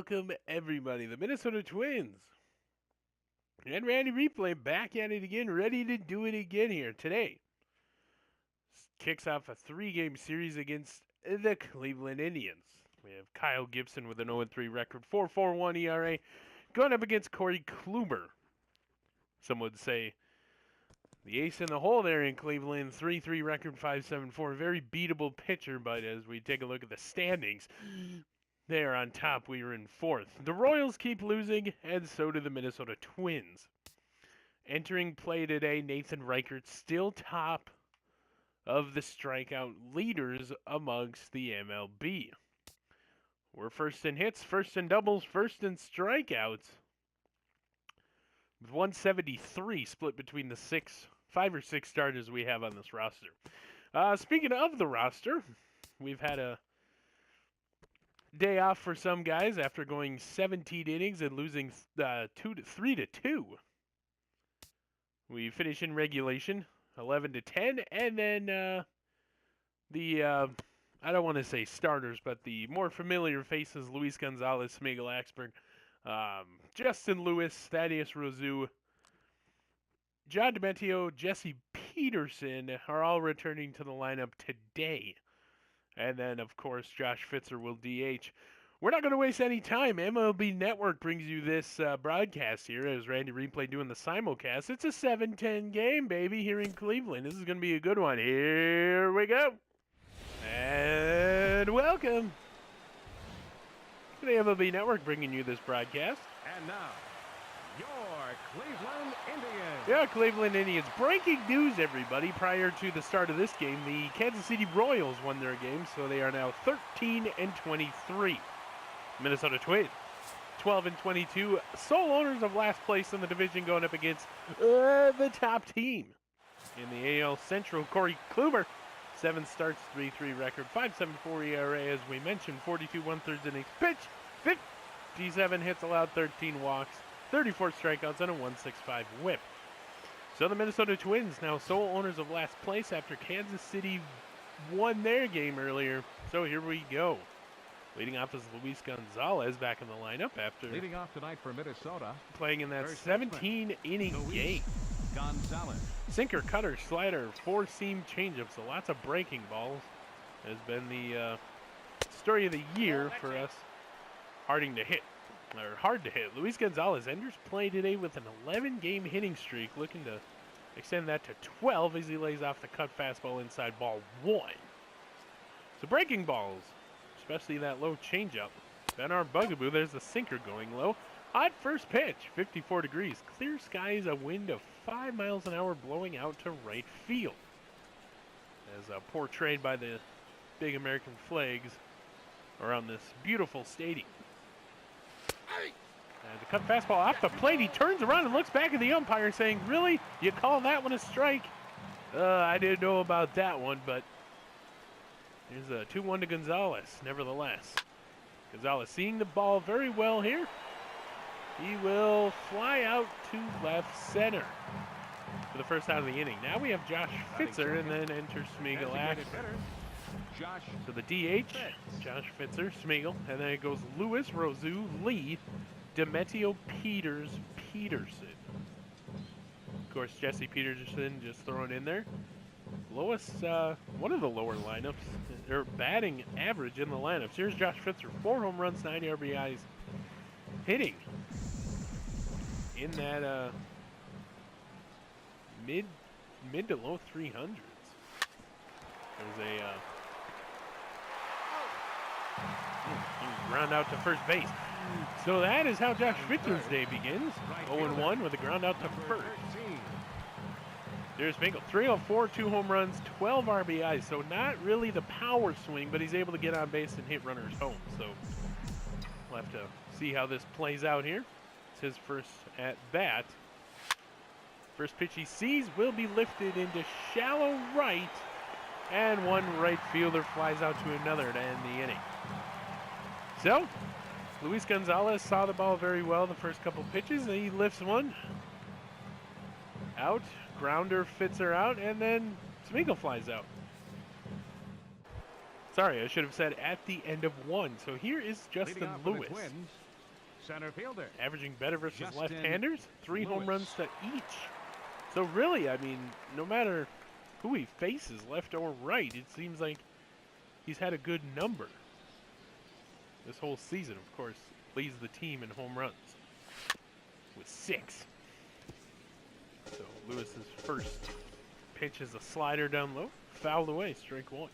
welcome everybody. The Minnesota Twins and Randy Replay back at it again, ready to do it again here today. Kicks off a 3-game series against the Cleveland Indians. We have Kyle Gibson with an 0-3 record, 4.41 ERA, going up against Corey Kluber. Some would say the ace in the hole there in Cleveland, 3.3 record, 5.74. Very beatable pitcher, but as we take a look at the standings, they are on top. We are in fourth. The Royals keep losing, and so do the Minnesota Twins. Entering play today, Nathan Reichert still top of the strikeout leaders amongst the MLB. We're first in hits, first in doubles, first in strikeouts, with 173 split between the 5 or 6 starters we have on this roster. Speaking of the roster, we've had a day off for some guys after going 17 innings and losing 3-2. We finish in regulation 11-10, and then I don't want to say starters, but the more familiar faces: Luis Gonzalez, Smigel Axberg, Justin Lewis, Thaddeus Rozu, John Demetrio, Jesse Peterson are all returning to the lineup today. And then, of course, Josh Fitzer will DH. We're not going to waste any time. MLB Network brings you this broadcast here as Randy Replay doing the simulcast. It's a 7-10 game, baby, here in Cleveland. This is going to be a good one. Here we go. And welcome to the MLB Network bringing you this broadcast. And now, your Cleveland Indians. Yeah, Cleveland Indians. Breaking news, everybody. Prior to the start of this game, the Kansas City Royals won their game, so they are now 13-23. Minnesota Twins, 12-22. Sole owners of last place in the division, going up against the top team in the AL Central, Corey Kluber. 7 starts, 3.3 record, 5.74 ERA, as we mentioned, 42 1/3 innings pitch, 57 hits allowed, 13 walks, 34 strikeouts, and a 1.65 whip. So the Minnesota Twins now sole owners of last place after Kansas City won their game earlier. So here we go. Leading off is Luis Gonzalez back in the lineup after leading off tonight for Minnesota, playing in that 17-inning game. Gonzalez. Sinker, cutter, slider, 4-seam changeup, so lots of breaking balls has been the story of the year for us. Hard to hit. Luis Gonzalez enters play today with an 11-game hitting streak, looking to extend that to 12 as he lays off the cut fastball inside ball 1. So breaking balls, especially that low changeup, been our bugaboo. There's the sinker going low. Hot first pitch, 54 degrees. Clear skies, a wind of 5 miles an hour blowing out to right field. As portrayed by the big American flags around this beautiful stadium. The cut fastball off the plate. He turns around and looks back at the umpire saying, "Really? You call that one a strike?" I didn't know about that one, but here's a 2-1 to Gonzalez, nevertheless. Gonzalez seeing the ball very well here. He will fly out to left center for the first out of the inning. Now we have Josh Fitzer, and then enters Smigel Axberg. So the DH, Josh Fitzer, Smigel, and then it goes Lewis, Rozu, Lee, Demetrio, Peters, Peterson. Of course, Jesse Peterson just thrown in there. Lowest, one of the lower lineups, or batting average in the lineups. Here's Josh Fitzer, 4 home runs, 9 RBIs, hitting in that mid to low 300s. There's a ground out to first base. So that is how Josh Fitzer's day begins. 0-1 with a ground out to first. There's Smigel, 304, 2 home runs, 12 RBIs. So not really the power swing, but he's able to get on base and hit runners home. So we'll have to see how this plays out here. It's his first at bat. First pitch he sees will be lifted into shallow right, and one right fielder flies out to another to end the inning. So Luis Gonzalez saw the ball very well the first couple pitches, and he lifts one out. Grounder, Fitzer out, and then Smigel flies out. Sorry, I should have said at the end of one. So here is Justin Lewis. center fielder. Averaging better versus Justin left-handers. 3 home Lewis. runs to each. So really, I mean, no matter who he faces, left or right, it seems like he's had a good number this whole season. Of course, leads the team in home runs with 6. So Lewis's first pitch is a slider down low, fouled away, strike 1.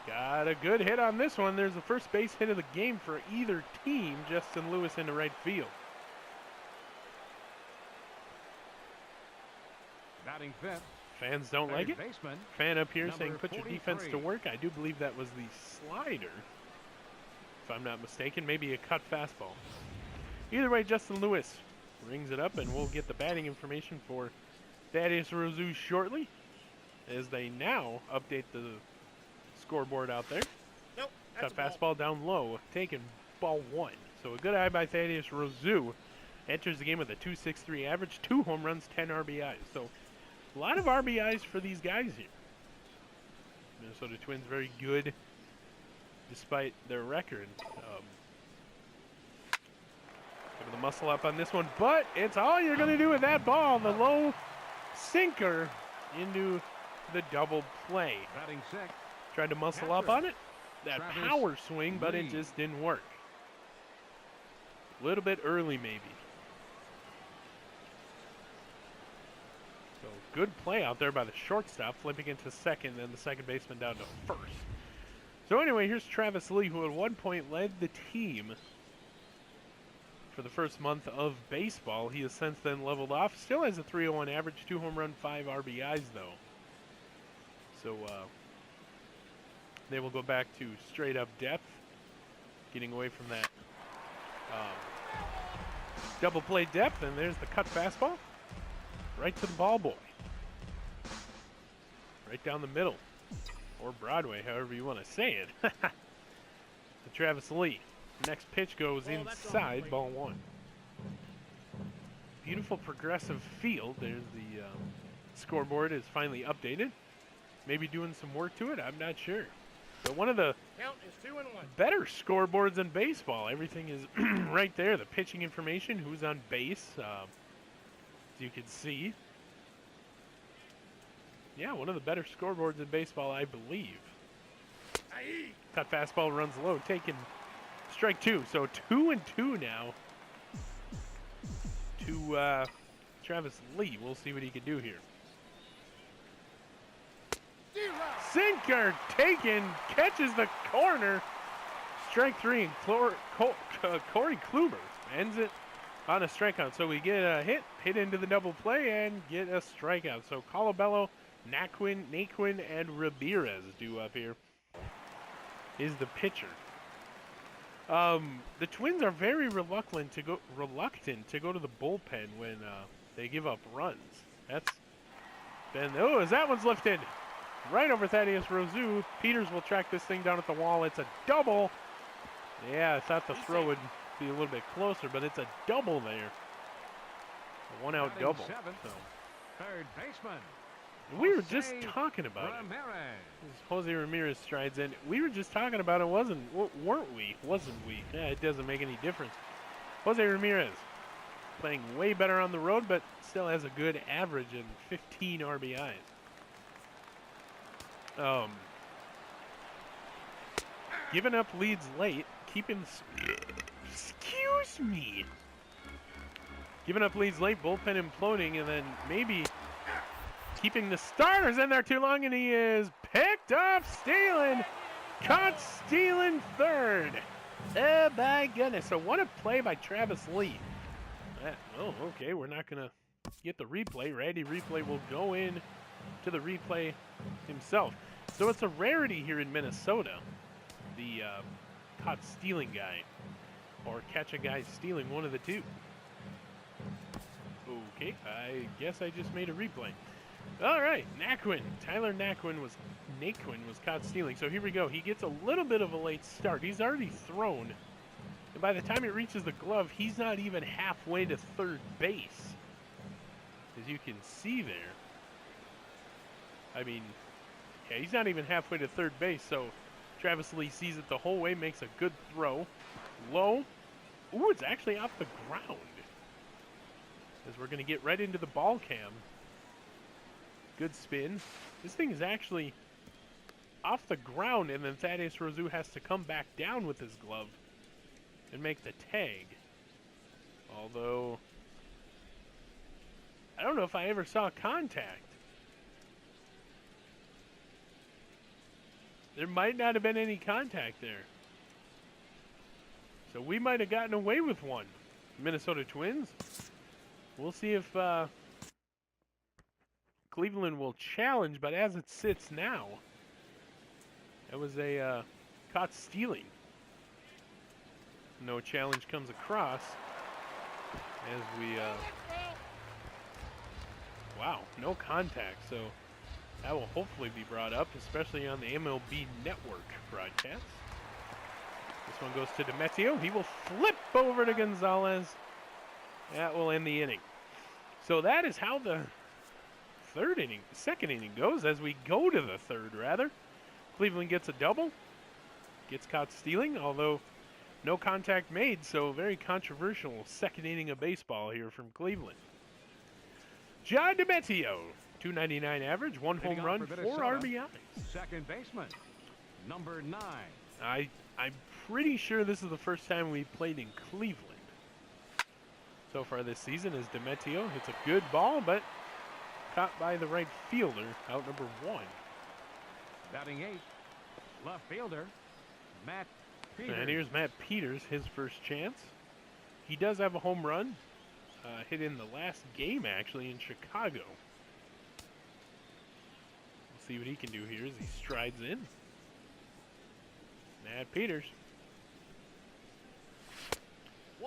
Got a good hit on this one. There's the first base hit of the game for either team. Justin Lewis into right field. Batting fifth. Fans don't like it. Baseman. Fan up here saying Number put your defense to 43. work. I do believe that was the slider, if I'm not mistaken. Maybe a cut fastball. Either way, Justin Lewis rings it up, and we'll get the batting information for Thaddeus Rozu shortly as they now update the scoreboard out there. Nope, Cut that's a fastball down low, taken ball 1. So a good eye by Thaddeus Rozu. Enters the game with a .263 average, 2 home runs, 10 RBIs. So a lot of RBIs for these guys here. Minnesota Twins very good despite their record. Giving the muscle up on this one, but it's all you're going to do with that ball. The low sinker into the double play. Batting sixth. Tried to muscle up on it. That Travis power swing, but it Lee. just didn't work. A little bit early, maybe. So good play out there by the shortstop, flipping into second, then the second baseman down to first. So anyway, here's Travis Lee, who at one point led the team for the first month of baseball. He has since then leveled off. Still has a .301 average, 2 home run, 5 RBIs, though. So they will go back to straight-up depth, getting away from that double play depth, and there's the cut fastball. Right to the ball boy. Right down the middle. Or Broadway, however you want to say it. To Travis Lee. Next pitch goes inside, ball 1. Beautiful progressive field. There's the scoreboard is finally updated. Maybe doing some work to it, I'm not sure. But one of the count is 2-1. better scoreboards in baseball. Everything is right there. The pitching information, who's on base, as you can see. Yeah, one of the better scoreboards in baseball, I believe. Cut fastball runs low, taken strike 2. So 2-2 now to Travis Lee. We'll see what he can do here. Sinker taken, catches the corner. Strike 3, and Corey Kluber ends it on a strikeout. So we get a hit into the double play, and get a strikeout. So Colabello, Naquin, and Ramirez due up here is the pitcher. The Twins are very reluctant to go to the bullpen when they give up runs. That's been, oh, as that one's lifted right over Thaddeus Rozu. Peters will track this thing down at the wall. It's a double. Yeah, I thought the throw would be a little bit closer, but it's a double there. A one-out Batting double. seventh. So. Third baseman. We were just Jose talking about it. Ramirez. As Jose Ramirez strides in. We were just talking about it, weren't we? Wasn't we? Yeah, it doesn't make any difference. Jose Ramirez playing way better on the road, but still has a good average and 15 RBIs. Giving up leads late, keeping. Excuse me. Giving up leads late, bullpen imploding, and then maybe keeping the starters in there too long, and he is picked up, caught stealing third. Oh my goodness! So what a play by Travis Lee. Oh, okay. We're not gonna get the replay. Randy Replay will go in to the replay himself. So it's a rarity here in Minnesota. The caught stealing guy, or catch a guy stealing, one of the two. Okay, I guess I just made a replay. All right, Tyler Naquin was caught stealing. So here we go. He gets a little bit of a late start. He's already thrown, and by the time it reaches the glove, he's not even halfway to third base. As you can see there. I mean, yeah, he's not even halfway to third base. So Travis Lee sees it the whole way, makes a good throw. Low. Ooh, it's actually off the ground. As we're going to get right into the ball cam. Good spin. This thing is actually off the ground, and then Thaddeus Rosu has to come back down with his glove and make the tag. Although, I don't know if I ever saw contact. There might not have been any contact there. So we might have gotten away with one. Minnesota Twins. We'll see if Cleveland will challenge, but as it sits now, that was a caught stealing. No challenge comes across as we, wow, no contact. So that will hopefully be brought up, especially on the MLB Network broadcast. This one goes to DiMatteo. He will flip over to Gonzalez. That will end the inning. So that is how the second inning goes as we go to the third, rather. Cleveland gets a double. Gets caught stealing, although no contact made, so very controversial second inning of baseball here from Cleveland. John DiMatteo, .299 average, 1 home run, 4 RBIs. Second baseman, number 9. I'm pretty sure this is the first time we've played in Cleveland so far this season, as DiMatteo hits a good ball, but caught by the right fielder, out number 1. Batting 8th, left fielder, Matt Peters. And here's Matt Peters, his first chance. He does have a home run, hit in the last game, actually, in Chicago. We'll see what he can do here as he strides in. Matt Peters.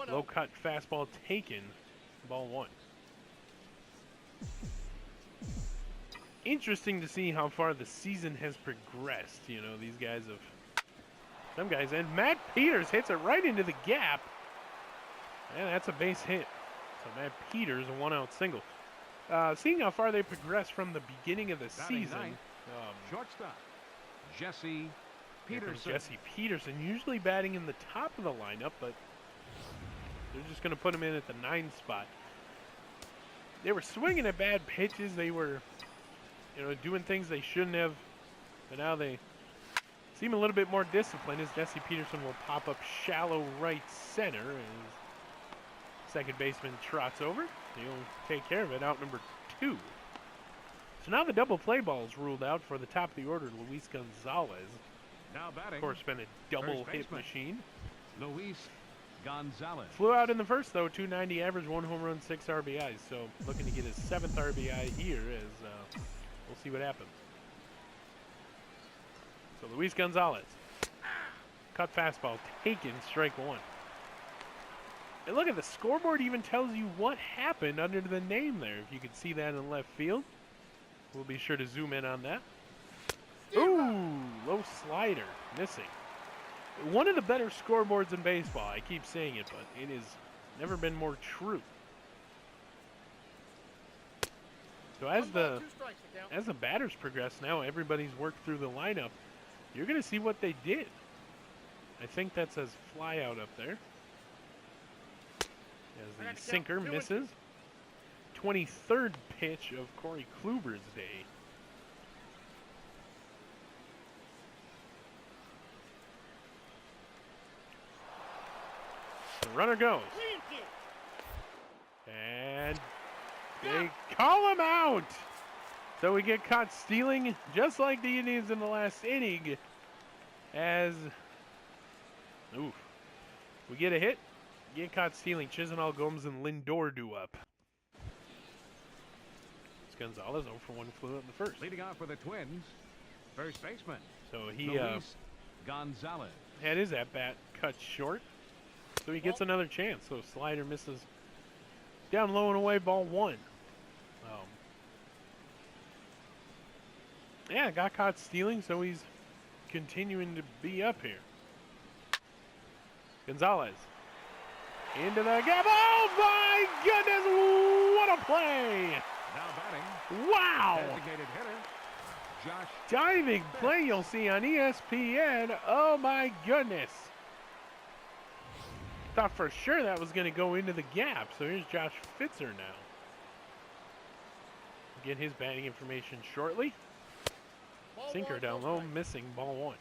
Low cut fastball taken, ball 1. Interesting to see how far the season has progressed. You know, these guys have, some guys, and Matt Peters hits it right into the gap. And that's a base hit. So Matt Peters, a 1-out single. Seeing how far they progressed from the beginning of the season. Shortstop, Jesse Peterson. Jesse Peterson, usually batting in the top of the lineup, but they're just going to put him in at the 9 spot. They were swinging at bad pitches. They were, you know, doing things they shouldn't have. But now they seem a little bit more disciplined as Jesse Peterson will pop up shallow right center as second baseman trots over. He'll take care of it, out number 2. So now the double play ball is ruled out for the top of the order, Luis Gonzalez. Now batting, of course, been a double hit machine. Luis Gonzalez. Flew out in the first, though, 290 average, 1 home run, 6 RBIs. So looking to get his 7th RBI here as we'll see what happens. So Luis Gonzalez. Cut fastball, taken, strike 1. And look at the scoreboard, even tells you what happened under the name there. If you can see that in left field. We'll be sure to zoom in on that. Ooh, low slider, missing. One of the better scoreboards in baseball. I keep saying it, but it has never been more true. So as the batters progress now, everybody's worked through the lineup. You're going to see what they did. I think that says fly out up there. As the sinker misses. 23rd pitch of Corey Kluber's day. The runner goes. And they call him out. So we get caught stealing just like the Indians in the last inning. As, oof, we get a hit. Get caught stealing. Chisenhall, Gomes, and Lindor do up. Gonzalez 0 for 1 flew out in the first. Leading off for the Twins, first baseman. So he Luis Gonzalez had his at-bat cut short. So he gets another chance. So slider misses down low and away, ball 1. Yeah, got caught stealing, so he's continuing to be up here. Gonzalez into the gap. Oh my goodness, what a play! Now batting, wow! designated hitter Josh. Diving play you'll see on ESPN. Oh my goodness. Thought for sure that was going to go into the gap. So here's Josh Fitzer now. Get his batting information shortly. Sinker down low, missing, ball one.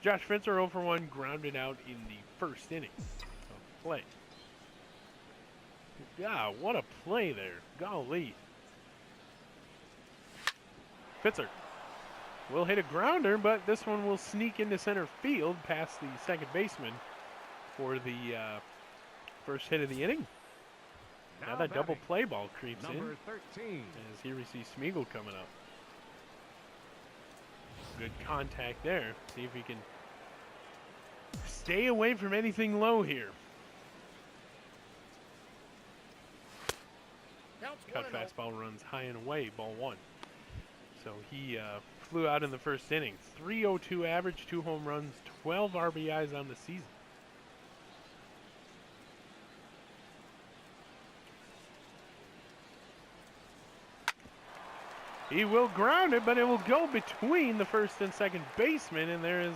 Josh Fitzer 0 for 1, grounded out in the first inning of play. Yeah, what a play there. Golly. Fitzer will hit a grounder, but this one will sneak into center field past the second baseman for the first hit of the inning. Now that double play ball creeps in Number 13. as here we see Smeagol coming up. Good contact there. See if he can stay away from anything low here. Cut fastball runs high and away, ball one. So he flew out in the first inning. 302 average, 2 home runs, 12 RBIs on the season. He will ground it, but it will go between the first and second baseman, and there is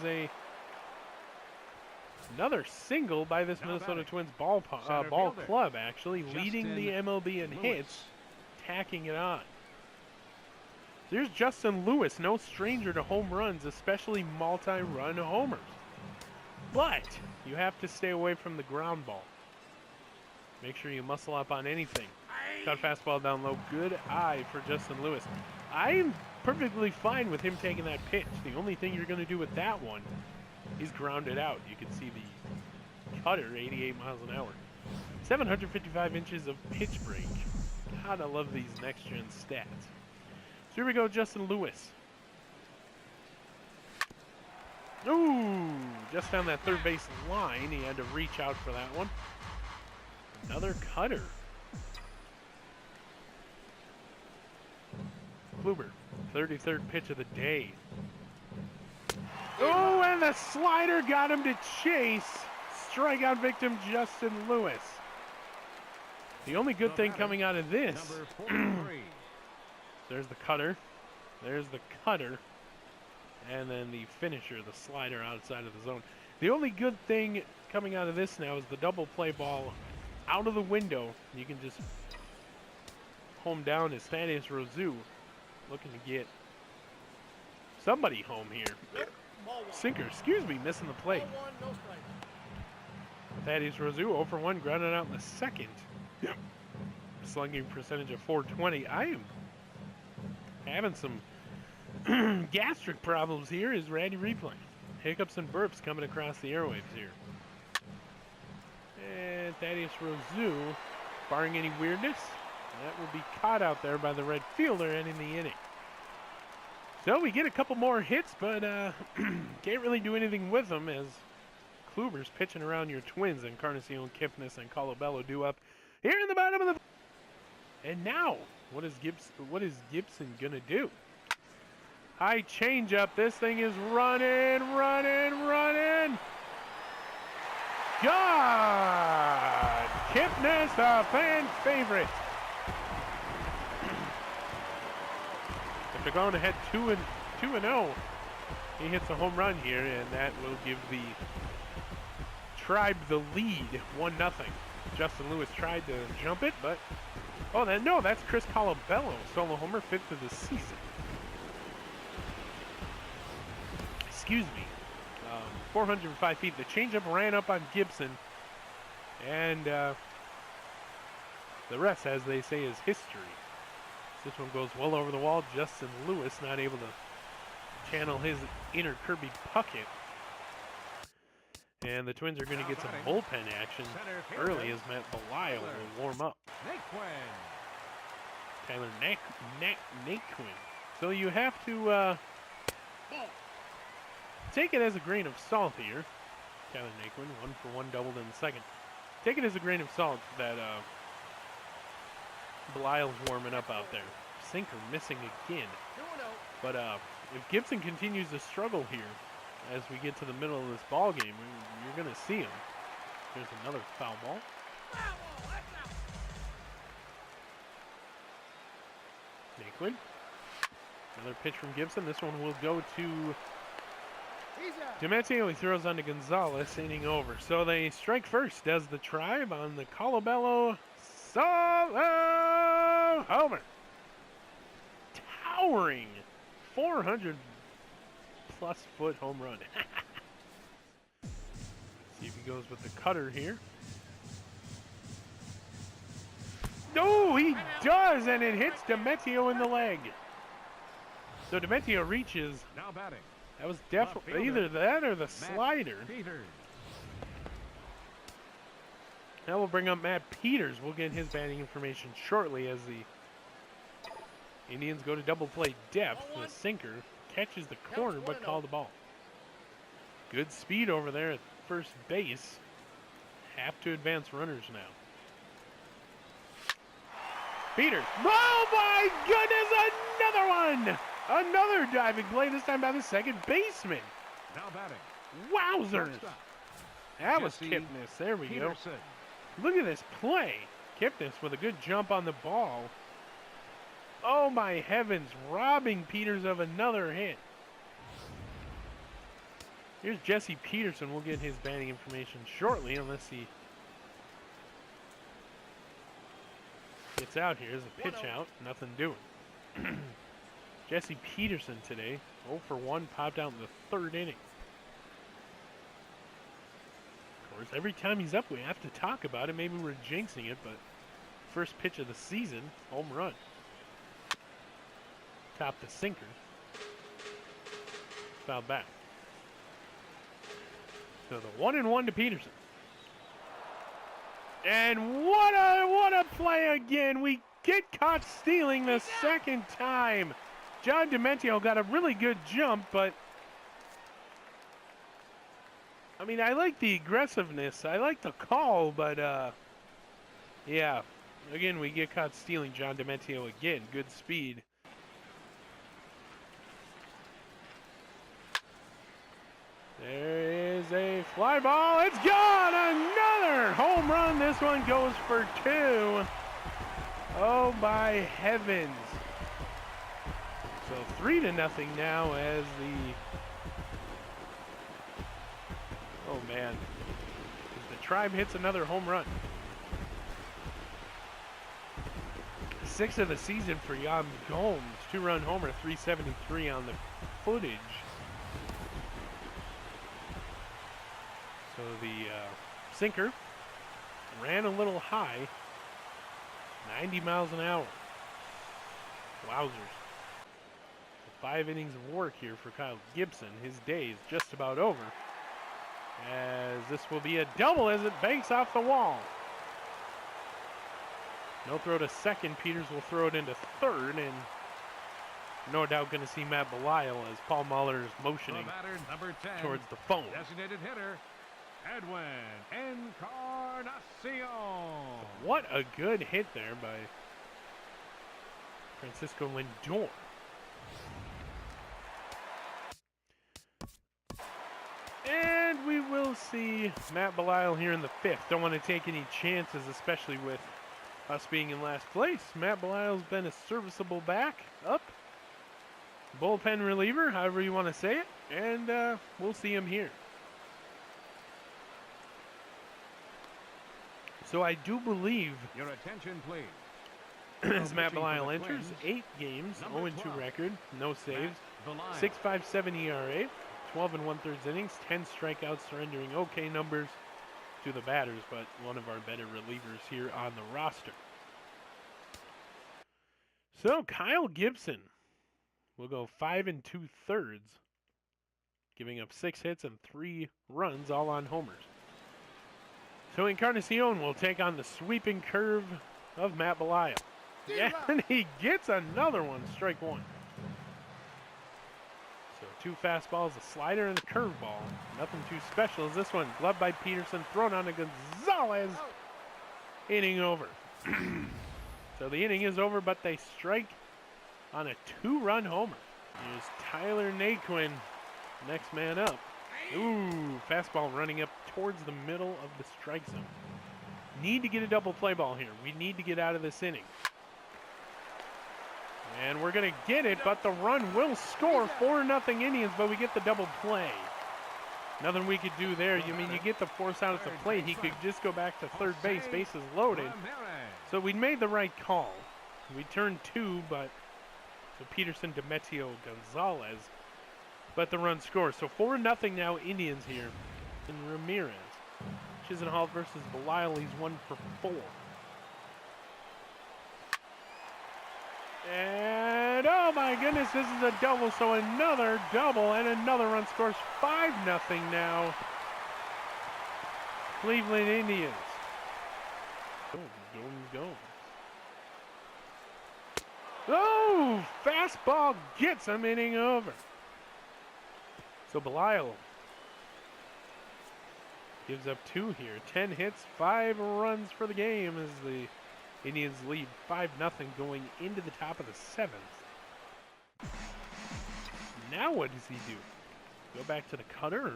another single by this Minnesota Twins ball club, actually, leading the MLB in hits, tacking it on. There's Justin Lewis, no stranger to home runs, especially multi-run homers. But you have to stay away from the ground ball. Make sure you muscle up on anything. Cut fastball down low. Good eye for Justin Lewis. I'm perfectly fine with him taking that pitch. The only thing you're going to do with that one is ground it out. You can see the cutter, 88 miles an hour. 755 inches of pitch break. God, I love these next-gen stats. So here we go, Justin Lewis. Ooh, just down that third base line. He had to reach out for that one. Another cutter. Kluber, 33rd pitch of the day. Oh, and the slider got him to chase. Strikeout victim Justin Lewis. The only good thing coming out of this, there's the cutter, there's the cutter, and then the finisher, the slider outside of the zone. The only good thing coming out of this now is the double play ball out of the window. You can just home down as Thaddeus Rozu, looking to get somebody home here. Sinker, excuse me, missing the plate. Thaddeus Rozu 0 for 1, grounded out in the second. Slugging percentage of 420. I am having some gastric problems here as Randy Replay. Hiccups and burps coming across the airwaves here. And Thaddeus Rozu, barring any weirdness, that will be caught out there by the right fielder ending the inning. So we get a couple more hits, but can't really do anything with them as Kluber's pitching around your Twins, Encarnacion, Kipnis, and Colabello do up here in the bottom of the... And now, what is Gibson gonna do? High changeup. This thing is running. God! Kipnis, a fan favorite. If they're going ahead 2-0, he hits a home run here, and that will give the Tribe the lead, 1-0. Justin Lewis tried to jump it, but no, that's Chris Colabello, solo homer, 5th of the season. Excuse me. 405 feet. The changeup ran up on Gibson, and the rest, as they say, is history. This one goes well over the wall. Justin Lewis not able to channel his inner Kirby Puckett. And the Twins are going to get some bullpen action early as Matt Belisle will warm up. Tyler Naquin. So you have to take it as a grain of salt here. Tyler Naquin, 1 for 1, doubled in the second. Take it as a grain of salt that Belisle's warming up out there. Sinker missing again. But if Gibson continues to struggle here as we get to the middle of this ball game, you're going to see him. There's another foul ball. Naquin. Another pitch from Gibson. This one will go to Demetrio. He throws on to Gonzalez, inning over. So they strike first, does the Tribe on the Colabello solo homer. Towering 400-plus foot home run. See if he goes with the cutter here. No, he does, and it hits Demetrio in the leg. So Demetrio reaches. Now batting. That was definitely either that or the slider. Peters. Now we'll bring up Matt Peters. We'll get his batting information shortly as the Indians go to double play depth. The sinker catches the corner but called the ball. Good speed over there at first base. Have to advance runners now. Peters. Oh my goodness, another one! Another diving play, this time by the second baseman. Now batting. Wowzers! That was Kipnis. There we go. Look at this play. Kipnis with a good jump on the ball. Oh my heavens, robbing Peters of another hit. Here's Jesse Peterson. We'll get his batting information shortly unless he gets out here. There's a pitch out. Nothing doing. Jesse Peterson today, 0 for 1, popped out in the third inning. Of course, every time he's up, we have to talk about it. Maybe we're jinxing it, but first pitch of the season, home run. Top the sinker. Fouled back. So the 1-1 to Peterson. And what a play again. We get caught stealing the second time. John Demetrio got a really good jump, but I mean, I like the aggressiveness. I like the call, but yeah. Again, we get caught stealing John Demetrio again. Good speed. There is a fly ball. It's gone. Another home run. This one goes for 2. Oh my heavens. So 3-0 now as the, oh man, as the Tribe hits another home run. 6th of the season for Jan Gomes. 2-run homer, 373 on the footage. So the sinker ran a little high, 90 miles an hour. Wowzers. 5 innings of work here for Kyle Gibson. His day is just about over, as this will be a double as it banks off the wall. No throw to second. Peters will throw it into third, and no doubt going to see Matt Belisle as Paul Muller is motioning number 10, towards the phone. Designated hitter, Edwin Encarnacion. What a good hit there by Francisco Lindor. And we will see Matt Belisle here in the 5th. Don't want to take any chances, especially with us being in last place. Matt Belisle's been a serviceable backup, bullpen reliever, however you want to say it, and we'll see him here. So I do believe, your attention please, as Matt Belisle enters, 8 games, 0-2 record, no saves, 6.57 ERA, 12 1/3 innings, 10 strikeouts, surrendering okay numbers to the batters, but one of our better relievers here on the roster. So Kyle Gibson will go 5 2/3, giving up 6 hits and 3 runs, all on homers. So Encarnacion will take on the sweeping curve of Matt Belisle. And he gets another one, strike 1. So 2 fastballs, a slider, and a curveball. Nothing too special as this one. Gloved by Peterson, thrown on to Gonzalez. Inning over. So the inning is over, but they strike on a 2-run homer. Here's Tyler Naquin, next man up. Ooh, fastball running up towards the middle of the strike zone. Need to get a double play ball here. We need to get out of this inning. And we're going to get it, but the run will score. 4-0 Indians, but we get the double play. Nothing we could do there. You mean you get the force out at the plate. He could just go back to third base. Bases loaded. So we made the right call. We turned 2, but so Peterson, Demetrio, Gonzalez. But the run scores. So 4-0 now Indians here. And Ramirez. Chisenhall versus Belisle. He's 1 for 4. And oh my goodness, this is a double, so another double and another run scores. 5-0 now. Cleveland Indians. Go. Oh, fastball gets him, inning over. So Belisle gives up 2 here. 10 hits, 5 runs for the game as the Indians lead 5-0 going into the top of the 7th. Now what does he do? Go back to the cutter or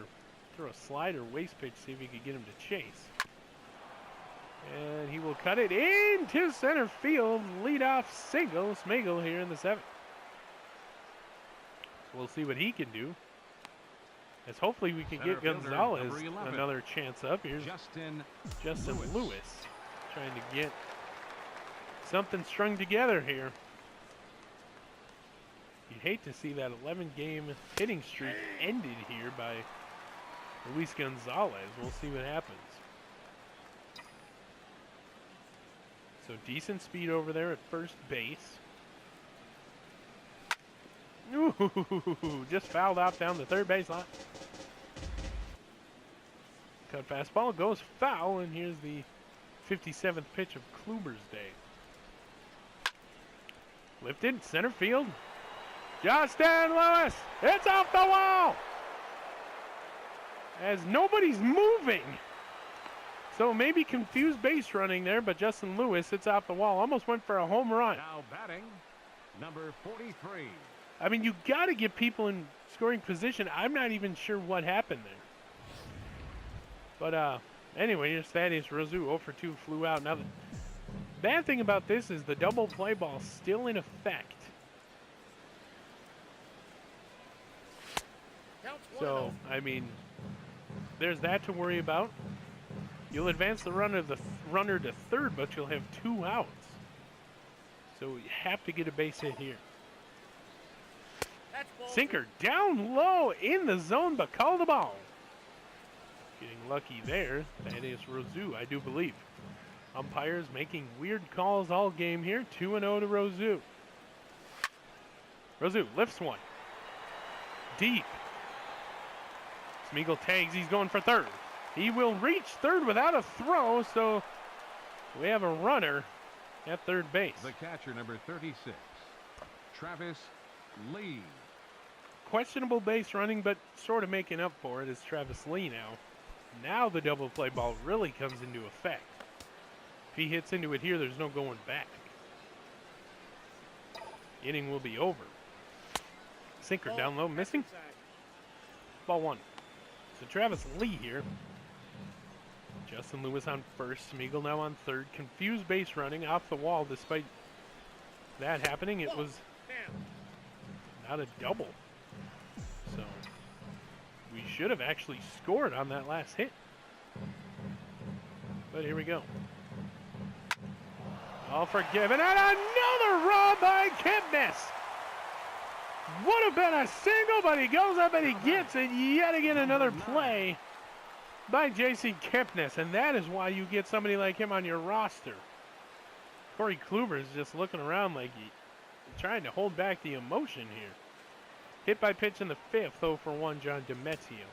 throw a slider, waste pitch, see if he can get him to chase. And he will cut it into center field. Leadoff single, Smigel here in the 7th. So we'll see what he can do. As hopefully we can get Gonzalez another chance up. Here's Justin Lewis trying to get something strung together here. You'd hate to see that 11-game hitting streak ended here by Luis Gonzalez. We'll see what happens. So decent speed over there at first base. Ooh, just fouled out down the third baseline. Cut fastball goes foul, and here's the 57th pitch of Kluber's day. Lifted, center field. Justin Lewis, it's off the wall! As nobody's moving. So maybe confused base running there, but Justin Lewis, it's off the wall. Almost went for a home run. Now batting, number 43. I mean, you got to get people in scoring position. I'm not even sure what happened there. But anyway, here's Thaddeus Rozu, 0 for 2, flew out. Now, the bad thing about this is the double play ball still in effect. So, I mean, there's that to worry about. You'll advance the runner to third, but you'll have 2 outs. So you have to get a base hit here. Sinker down low in the zone, but call the ball. Getting lucky there. Thaddeus Rozu, I do believe. Umpires making weird calls all game here. 2-0 to Rozu. Rozu lifts one. Deep. Smigel tags. He's going for third. He will reach third without a throw, so we have a runner at third base. The catcher, number 36, Travis Lee. Questionable base running, but sort of making up for it is Travis Lee now. Now the double play ball really comes into effect. If he hits into it here, there's no going back. Inning will be over. Sinker down low, missing. Ball 1. So Travis Lee here. Justin Lewis on first. Smigel now on third. Confused base running off the wall. Despite that happening, it was not a double. So we should have actually scored on that last hit. But here we go. All forgiven. And another run by Kipnis. Would have been a single, but he goes up and he gets it. Yet again, another play by J.C. Kipnis. And that is why you get somebody like him on your roster. Corey Kluber is just looking around like he's trying to hold back the emotion here. Hit by pitch in the 5th, 0 for 1, John Demetrio.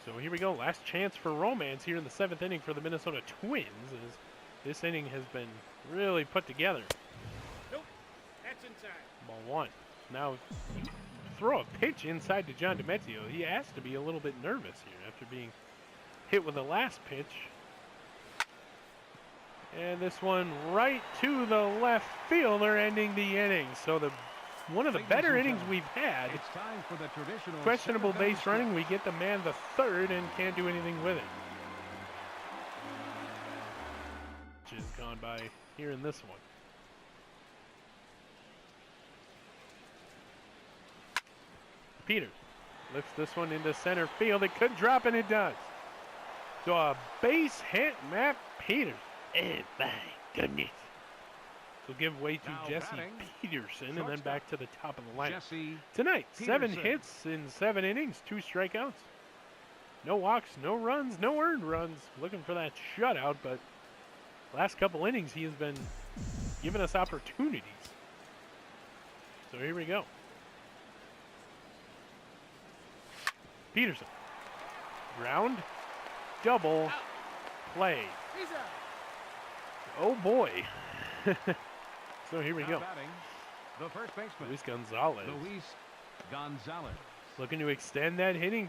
So here we go. Last chance for romance here in the 7th inning for the Minnesota Twins. As this inning has been really put together. Nope, that's inside. Ball 1. Now, you throw a pitch inside to John Demetrio. He has to be a little bit nervous here after being hit with the last pitch. And this one right to the left fielder, ending the inning. So one of the better innings we've had. It's time for the traditional Questionable base running. We get the man the third and can't do anything with it. Which is gone by here in this one. Peters lifts this one into center field. It could drop, and it does. So a base hit, Matt Peters. And my goodness. So give way to Now Jesse batting, Peterson, and then shortstop, back to the top of the lineup. Jesse Tonight, 7 Peterson. hits in 7 innings, 2 strikeouts. No walks, no runs, no earned runs. Looking for that shutout, but last couple innings he has been giving us opportunities. So here we go. Peterson. Ground. Double. Play. He's out. Oh boy. So here we Now go. batting, the first baseman, Luis Gonzalez. Luis Gonzalez. Looking to extend that hitting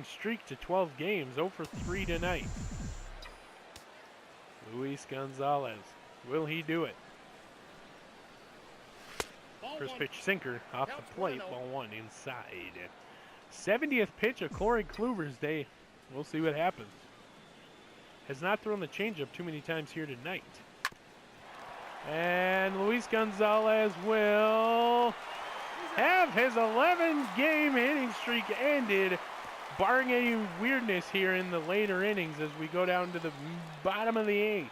streak to 12 games. 0 for 3 tonight. Luis Gonzalez. Will he do it? Ball First one. pitch sinker off Count the plate. 1-0. Ball 1 inside. 70th pitch of Corey Kluber's day. We'll see what happens. Has not thrown the changeup too many times here tonight. And Luis Gonzalez will have his 11-game hitting streak ended, barring any weirdness here in the later innings as we go down to the bottom of the 8th.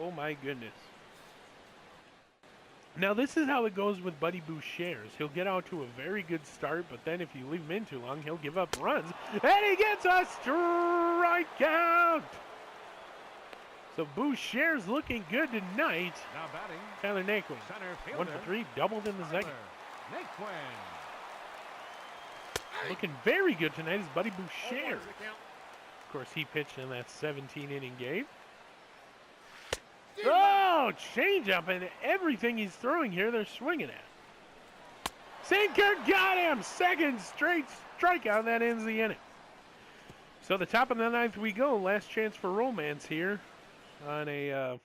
Oh my goodness. Now this is how it goes with Buddy Boucher's. He'll get out to a very good start, but then if you leave him in too long, he'll give up runs. And he gets a strikeout! So Boucher's looking good tonight. Now batting, Tyler Naquin, center 1 fielder, for 3, doubled in the Tyler second. Naquin. Looking very good tonight is Buddy Ball Boucher. one's the count. Of course, he pitched in that 17-inning game. Oh, changeup, and everything he's throwing here, they're swinging at. Sinker got him! Second straight strikeout, that ends the inning. So the top of the 9th we go. Last chance for romance here on a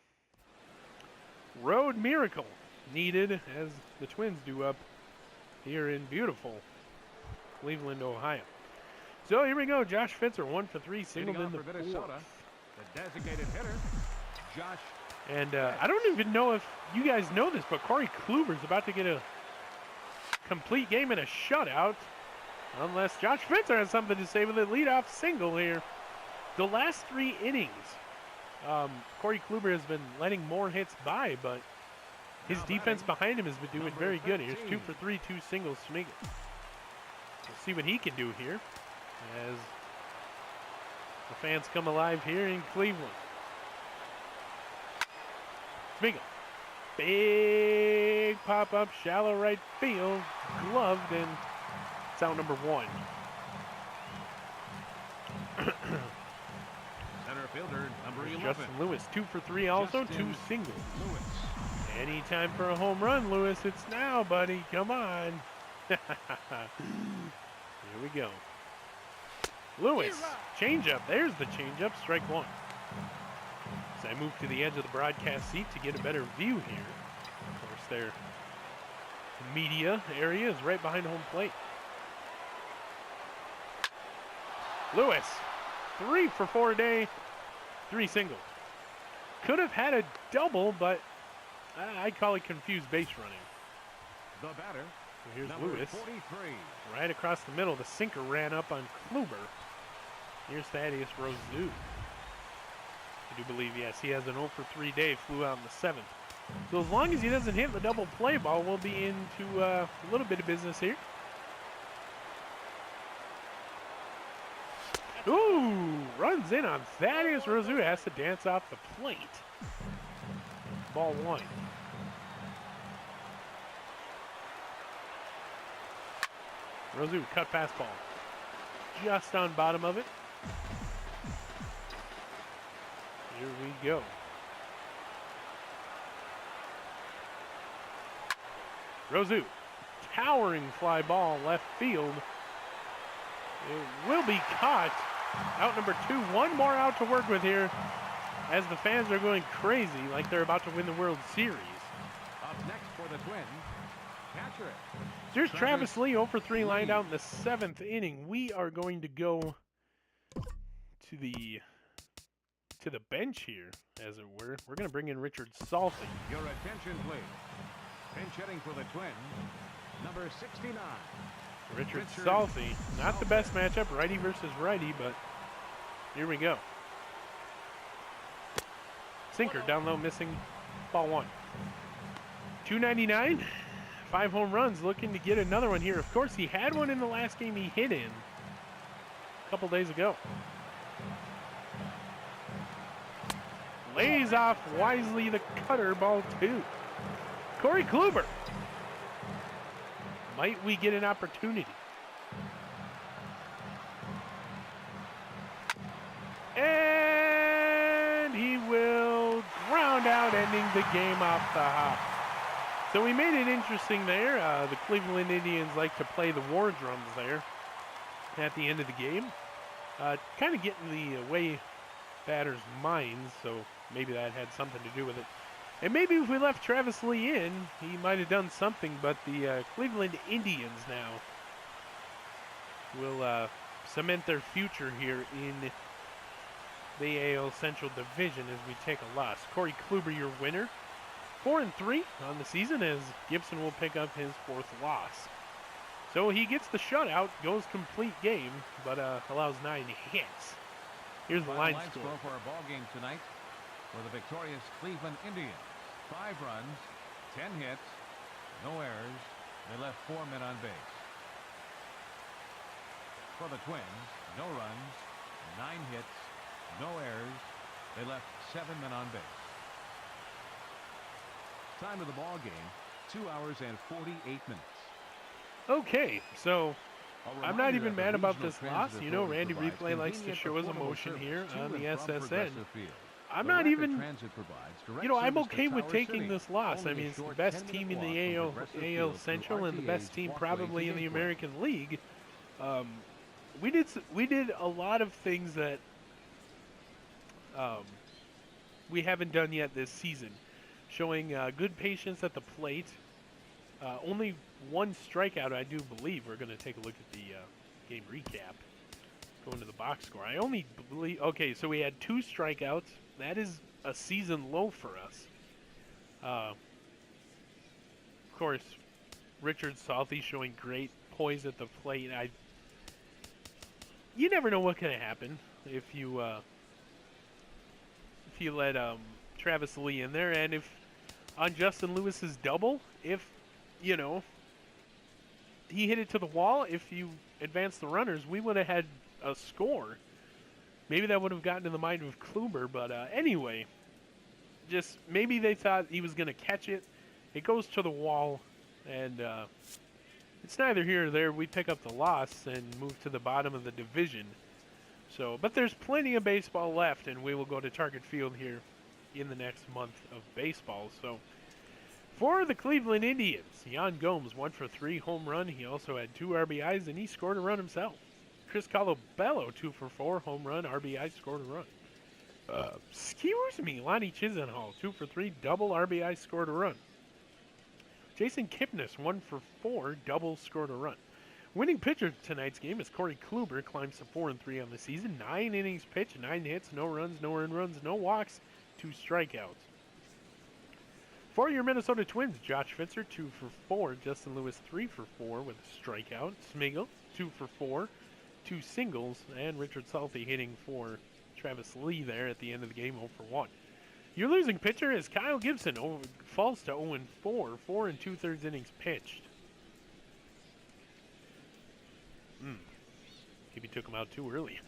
road miracle needed as the Twins do up here in beautiful Cleveland, Ohio. So here we go. Josh Fitzer, 1 for 3, singled Leading in off the for Minnesota, 4th. the designated hitter, Josh. And I don't even know if you guys know this, but Corey Kluber's about to get a complete game and a shutout. Unless Josh Fitzer has something to say with a leadoff single here. The last 3 innings, Corey Kluber has been letting more hits by, but his Now defense batting, behind him has been doing number very good. Here's 2 13. for 3, 2 singles to make it. We'll see what he can do here as the fans come alive here in Cleveland. Smeagol. Big pop-up, shallow right field, gloved, and it's out number 1. Center fielder, number 11. Justin Lewis, 2 for 3 also, Justin 2 singles. Lewis. Anytime for a home run, Lewis. It's now, buddy. Come on. Here we go. Lewis, changeup. There's the changeup, strike 1. As I move to the edge of the broadcast seat to get a better view here. Of course, their media area is right behind home plate. Lewis, 3 for 4 today, 3 singles. Could have had a double, but I call it confused base running. The batter, So here's number Lewis, 43. right across the middle. The sinker ran up on Kluber. Here's Thaddeus Roseau. I do believe, yes, he has an 0 for 3 day, flew out in the 7th. So as long as he doesn't hit the double play ball, we'll be into a little bit of business here. Ooh, runs in on Thaddeus Roseau, has to dance off the plate. Ball 1. Roseau, cut fastball. Just on bottom of it. Here we go. Roseau, towering fly ball left field. It will be caught. Out number 2. One more out to work with here as the fans are going crazy like they're about to win the World Series. Up next for the Twins, catcher. Here's Travis Lee, 0 for 3, lined Lee. out in the 7th inning. We are going to go to the bench here, as it were. We're going to bring in Richard Salty. Your attention, please. Pinch hitting for the Twins, number 69. Richard Salty. Not the best matchup, righty versus righty, but here we go. Sinker down low, missing, ball one. 299, 5 home runs, looking to get another one here. Of course, he had one in the last game he hit in a couple days ago. Lays off wisely the cutter, ball 2. Corey Kluber. Might we get an opportunity? And he will ground out, ending the game off the hop. So we made it interesting there. The Cleveland Indians like to play the war drums there at the end of the game. Kind of getting the away batters' minds, so maybe that had something to do with it. And maybe if we left Travis Lee in, he might have done something, but the Cleveland Indians now will cement their future here in the AL Central Division as we take a loss. Corey Kluber, your winner. 4-3 on the season as Gibson will pick up his 4th loss. So he gets the shutout, goes complete game, but allows 9 hits. Here's the line score for our ball game tonight for the victorious Cleveland Indians. 5 runs, 10 hits, no errors. They left 4 men on base. For the Twins, no runs, 9 hits, no errors. They left 7 men on base. Time of the ball game, 2 hours and 48 minutes. Okay, so I'm not even mad about this loss. You know, Randy Replay likes to show his emotion here on the SSN. I'm not even, you know, I'm okay with taking this loss. I mean, it's the best team in the AL Central and the best team probably in the American League. We did a lot of things that we haven't done yet this season. Showing good patience at the plate. Only 1 strikeout, I do believe. We're going to take a look at the game recap. Going to the box score. I only believe... Okay, so we had 2 strikeouts. That is a season low for us. Of course, Richard Salty showing great poise at the plate. You never know what can happen if you let Travis Lee in there, and if on Justin Lewis's double, if you know he hit it to the wall, if you advance the runners, we would have had a score. Maybe that would have gotten in the mind of Kluber, but anyway, just maybe they thought he was going to catch it. It goes to the wall, and it's neither here nor there. We pick up the loss and move to the bottom of the division. So, but there's plenty of baseball left, and we will go to Target Field here in the next month of baseball. So, for the Cleveland Indians, Yan Gomes 1 for 3 home run. He also had 2 RBIs, and he scored a run himself. Chris Colabello 2 for 4 home run, RBI, scored a run. Excuse me, Lonnie Chisenhall 2 for 3 double RBI, scored a run. Jason Kipnis 1 for 4 double, scored a run. Winning pitcher tonight's game is Corey Kluber, climbs to 4-3 on the season. 9 innings pitched, 9 hits, no runs, no earned runs, no walks, 2 strikeouts. For your Minnesota Twins, Josh Fitzer 2 for 4, Justin Lewis 3 for 4 with a strikeout. Smigel 2 for 4, 2 singles, and Richard Salty hitting for Travis Lee there at the end of the game, 0 for 1. Your losing pitcher is Kyle Gibson, falls to 0-4, 4 2/3 innings pitched. Maybe took him out too early.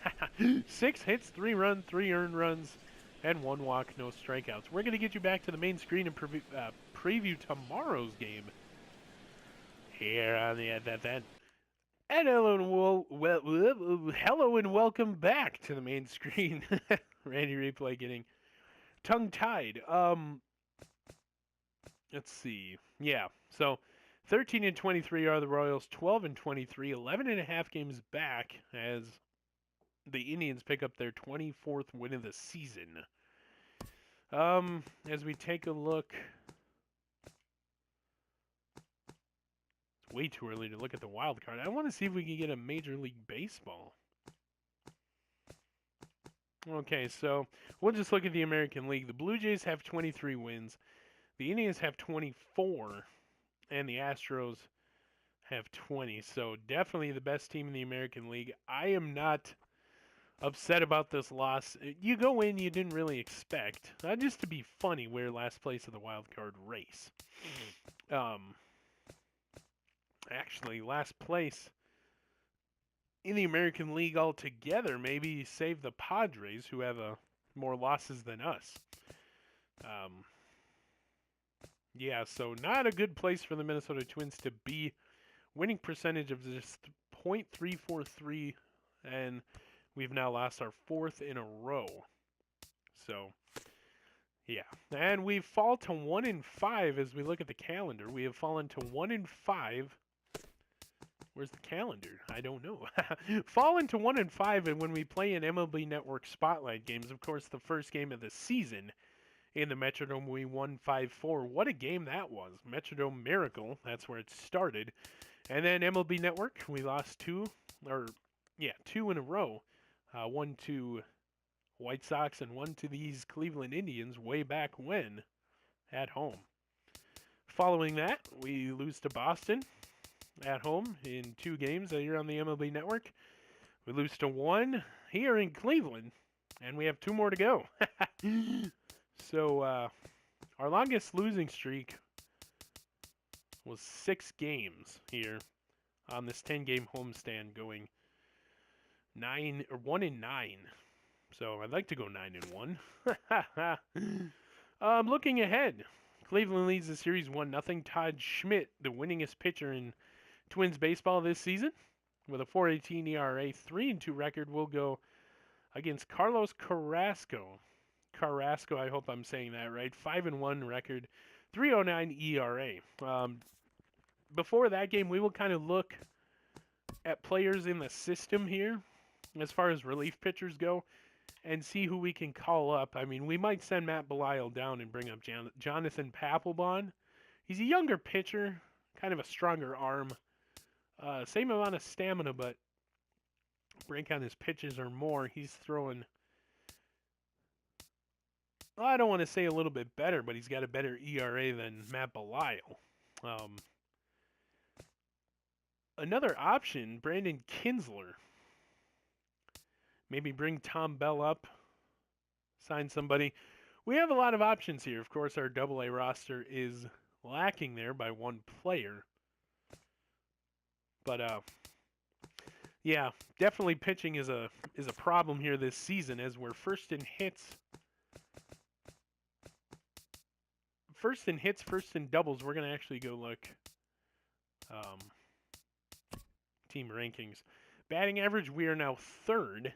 6 hits, 3 runs, 3 earned runs, and 1 walk, no strikeouts. We're going to get you back to the main screen and preview tomorrow's game here on the FFN. And hello and welcome back to the main screen. Randy Replay getting tongue-tied. Let's see. Yeah, so 13-23 are the Royals, 12-23, 11.5 games back as the Indians pick up their 24th win of the season. As we take a look, it's way too early to look at the wild card. I want to see if we can get a Major League Baseball. Okay, so we'll just look at the American League. The Blue Jays have 23 wins. The Indians have 24. and the Astros have 20. So definitely the best team in the American League. I am not upset about this loss. You go in, you didn't really expect, just to be funny, we're last place of the wild card race. Actually, last place in the American League altogether. Maybe save the Padres, who have more losses than us. Yeah, so not a good place for the Minnesota Twins to be. Winning percentage of just .343, and we've now lost our 4th in a row. So, yeah. And we fall to 1-5 as we look at the calendar. We have fallen to 1-5. Where's the calendar? I don't know. Fallen to 1-5, and when we play in MLB Network Spotlight games, of course, the first game of the season in the Metrodome, we won 5-4. What a game that was. Metrodome Miracle, that's where it started. And then MLB Network, we lost 2 in a row. 1 to White Sox and 1 to these Cleveland Indians way back when at home. Following that, we lose to Boston at home in 2 games here on the MLB Network. We lose to 1 here in Cleveland, and we have 2 more to go. So our longest losing streak was 6 games here on this 10-game homestand, going 1-9. So I'd like to go 9-1. Looking ahead, Cleveland leads the series 1-0. Todd Schmidt, the winningest pitcher in Twins baseball this season, with a .418 ERA, 3-2 record, will go against Carlos Carrasco. I hope I'm saying that right. 5-1 record, 3.09 ERA. Before that game, we will kind of look at players in the system here as far as relief pitchers go and see who we can call up. I mean, we might send Matt Belisle down and bring up Jonathan Papelbon. He's a younger pitcher, kind of a stronger arm. Same amount of stamina, but break on his pitches or more. He's throwing, I don't want to say a little bit better, but he's got a better ERA than Matt Belisle. Another option, Brandon Kinsler. Maybe bring Tom Bell up, sign somebody. We have a lot of options here. Of course, our AA roster is lacking there by 1 player. But yeah, definitely pitching is a problem here this season, as we're first in hits, first in doubles. We're gonna actually go look team rankings. Batting average, we are now 3rd.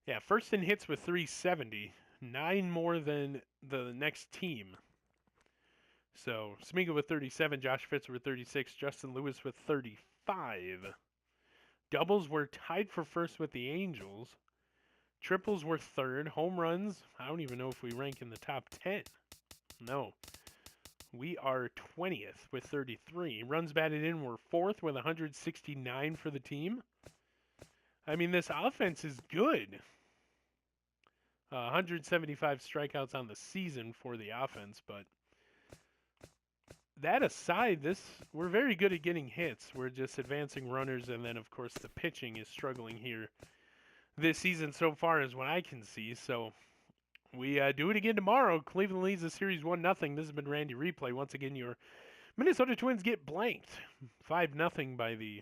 Yeah, first in hits with 370, 9 more than the next team. So, Smiga with 37, Josh Fitz with 36, Justin Lewis with 35. Doubles were tied for first with the Angels. Triples were 3rd. Home runs, I don't even know if we rank in the top 10. No. We are 20th with 33. Runs batted in, we're 4th with 169 for the team. I mean, this offense is good. 175 strikeouts on the season for the offense, but that aside, we're very good at getting hits. We're just advancing runners, and then, of course, the pitching is struggling here this season so far, is what I can see. So we do it again tomorrow. Cleveland leads the series 1-0. This has been Randy Replay. Once again, your Minnesota Twins get blanked 5-0 by the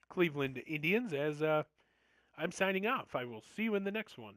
Cleveland Indians. As I'm signing off, I will see you in the next one.